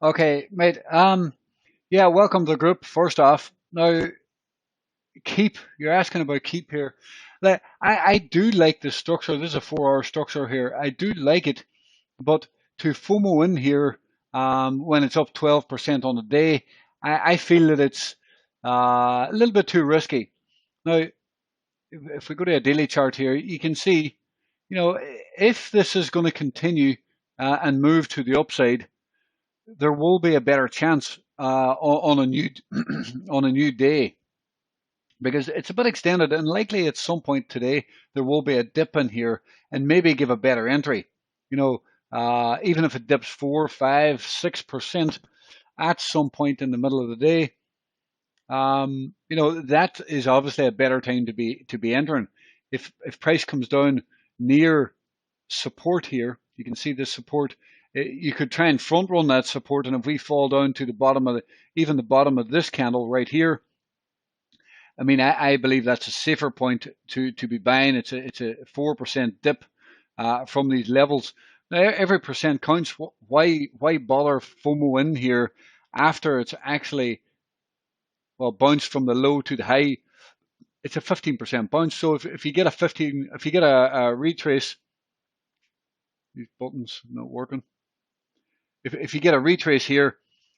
Okay, mate. Yeah, welcome to the group. First off, now keep. You're asking about keep here. Like, I do like the structure. This is a 4 hour structure here. I do like it, but to FOMO in here, when it's up 12% on the day, I feel that it's a little bit too risky. Now, if we go to a daily chart here, you can see, if this is going to continue and move to the upside, there will be a better chance on a new on a new day, because it's a bit extended, and likely at some point today there will be a dip in here and maybe give a better entry. Even if it dips 4, 5, 6% at some point in the middle of the day, that is obviously a better time to be entering. If price comes down near support here, you can see this support. You could try and front run that support, and if we fall down to the bottom of even the bottom of this candle right here, I mean, I believe that's a safer point to be buying. It's a 4% dip from these levels. Now, every percent counts. Why bother FOMO in here after it's actually, well, bounced from the low to the high? It's a 15% bounce. So if you get a retrace, these buttons not working. If you get a retrace here,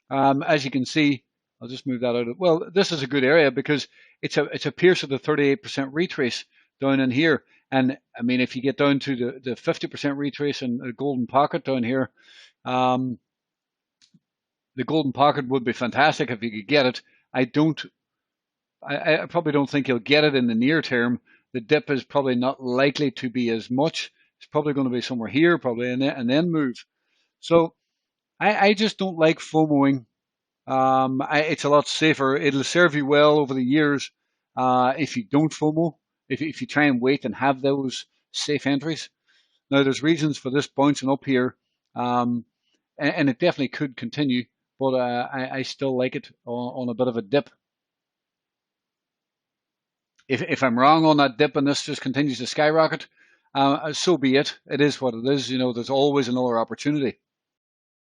as you can see, I'll just move that out. Well, this is a good area because it's a pierce of the 38% retrace down in here. And I mean, if you get down to the 50% retrace and a golden pocket down here, the golden pocket would be fantastic if you could get it. I probably don't think you'll get it in the near term. The dip is probably not likely to be as much. It's probably going to be somewhere here, probably, and then move. So I just don't like FOMOing. It's a lot safer. It'll serve you well over the years if you don't FOMO, if you try and wait and have those safe entries. Now, there's reasons for this bouncing up here, and it definitely could continue, but I still like it on a bit of a dip. If I'm wrong on that dip and this just continues to skyrocket, so be it. It is what it is. There's always another opportunity.